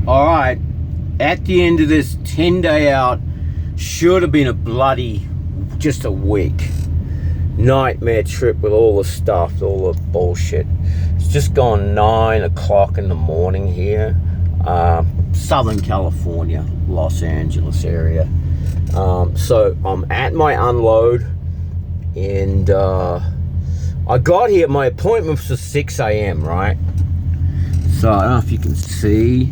All right, at the end of this 10-day out, should have been a bloody, just a week. Nightmare trip with all the stuff, all the bullshit. It's just gone 9 o'clock in the morning here. Southern California, Los Angeles area. So I'm at my unload, and I got here, my appointment was at 6 a.m., right? So I don't know if you can see,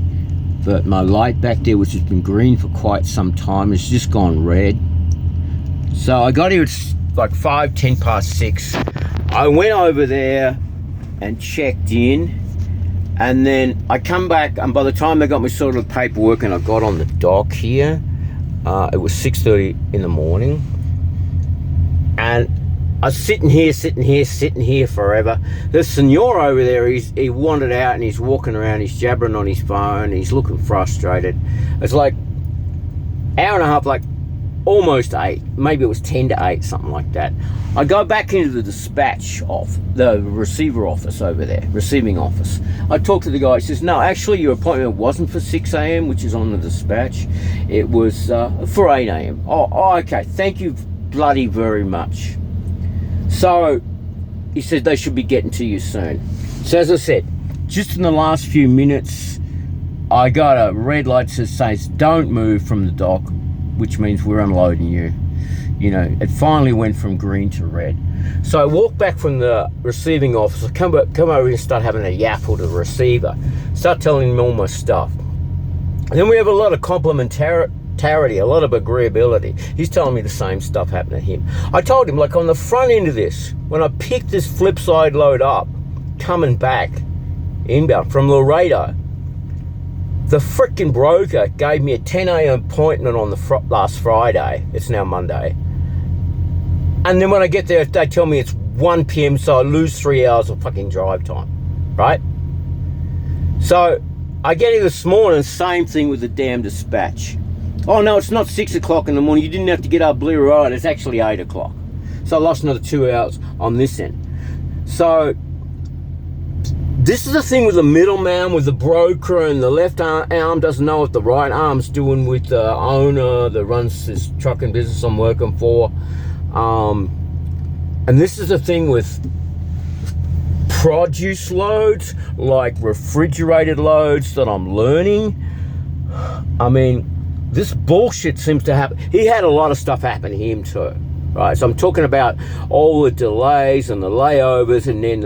but my light back there, which has been green for quite some time, has just gone red. So I got here at like 10 past 6. I went over there and checked in, and then I come back, and by the time they got me sorted with paperwork and I got on the dock here, it was 6:30 in the morning, and I was sitting here forever. The senor over there, he wandered out and he's walking around, he's jabbering on his phone, he's looking frustrated. It's like hour and a half, like almost 8, maybe it was 10 to 8, something like that. I go back into the dispatch off the receiver office over there, receiving office. I talk to the guy. He says, no, actually your appointment wasn't for 6 a.m., which is on the dispatch. It was for 8 a.m. Oh, okay, thank you bloody very much. So he said they should be getting to you soon. So as I said, just in the last few minutes, I got a red light that says don't move from the dock, which means we're unloading you. You know, it finally went from green to red. So I walk back from the receiving office, I come over here and start having a yap with the receiver, start telling him all my stuff. And then we have a lot of complementarity, a lot of agreeability. He's telling me the same stuff happened to him. I told him, like on the front end of this, when I picked this flip side load up, coming back inbound from Laredo, the frickin' broker gave me a 10 a.m. appointment on the last Friday. It's now Monday. And then when I get there, they tell me it's 1 p.m., so I lose 3 hours of fucking drive time, right? So I get here this morning, same thing with the damn dispatch. Oh no, it's not 6 o'clock in the morning. You didn't have to get up blue right. It's actually 8 o'clock. So I lost another 2 hours on this end. So this is the thing with the middleman, with the broker, and the left arm doesn't know what the right arm's doing with the owner that runs this trucking business I'm working for. And this is the thing with produce loads, like refrigerated loads, that I'm learning. I mean, this bullshit seems to happen. He had a lot of stuff happen to him too, right? So I'm talking about all the delays and the layovers, and then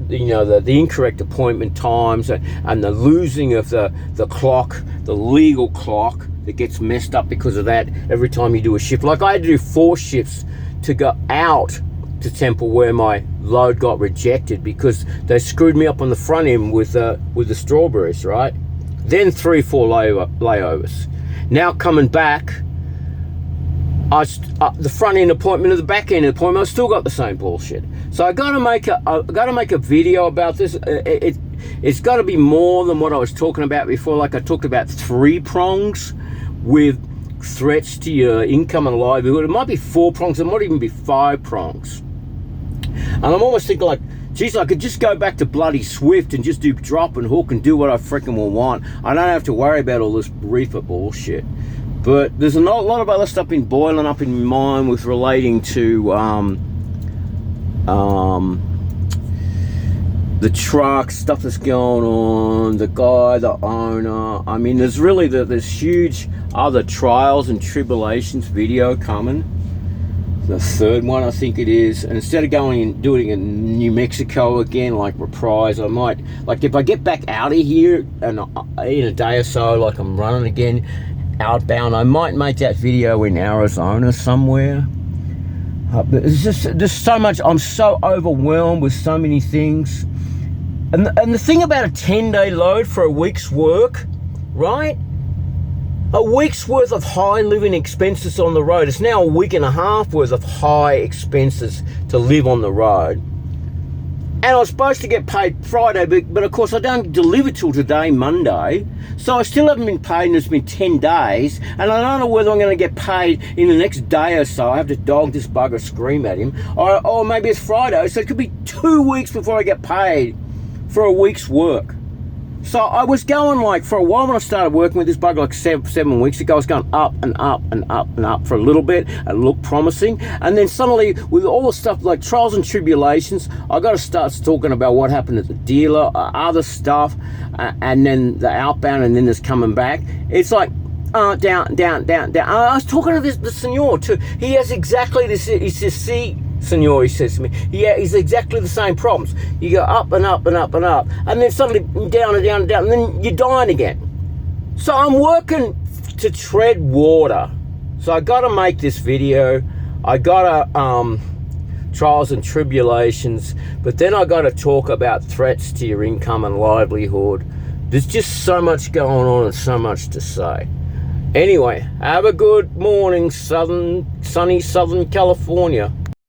the incorrect appointment times, and the losing of the clock, the legal clock that gets messed up because of that every time you do a shift. Like I had to do 4 shifts to go out to Temple where my load got rejected because they screwed me up on the front end with the strawberries, right? Then 3 or 4 layovers. Now coming back, the front end appointment and the back end appointment, I still got the same bullshit. So I got to make a video about this. It's got to be more than what I was talking about before. Like I talked about 3 prongs with threats to your income and livelihood. It might be 4 prongs. It might even be 5 prongs. And I'm almost thinking like, geez, I could just go back to bloody Swift and just do drop and hook and do what I freaking will want. I don't have to worry about all this reefer bullshit. But there's a lot of other stuff been boiling up in my mind with relating to the truck stuff that's going on, the guy, the owner. I mean, there's really this huge other trials and tribulations video coming. The 3rd one, I think it is. And instead of going and doing it in New Mexico again, like reprise, I might, like if I get back out of here and in a day or so, like I'm running again outbound, I might make that video in Arizona somewhere. But it's just, there's so much, I'm so overwhelmed with so many things. And the thing about a 10-day load for a week's work, right? A week's worth of high living expenses on the road. It's now a week and a half worth of high expenses to live on the road. And I was supposed to get paid Friday, but of course I don't deliver till today, Monday. So I still haven't been paid, and it's been 10 days. And I don't know whether I'm going to get paid in the next day or so. I have to dog this bugger, scream at him. Or maybe it's Friday, so it could be 2 weeks before I get paid for a week's work. So I was going like for a while when I started working with this bug like 7 weeks ago. I was going up and up and up and up for a little bit and it looked promising. And then suddenly with all the stuff like trials and tribulations, I got to start talking about what happened at the dealer, other stuff, and then the outbound, and then there's coming back. It's like down. I was talking to the senor too. He has exactly this. He says, see, senor, he says to me, yeah, he's exactly the same problems. You go up and up and up and up, and then suddenly down and down and down, and then you're dying again. So I'm working to tread water. So I got to make this video. I got to trials and tribulations, but then I got to talk about threats to your income and livelihood. There's just so much going on and so much to say. Anyway, have a good morning, sunny Southern California.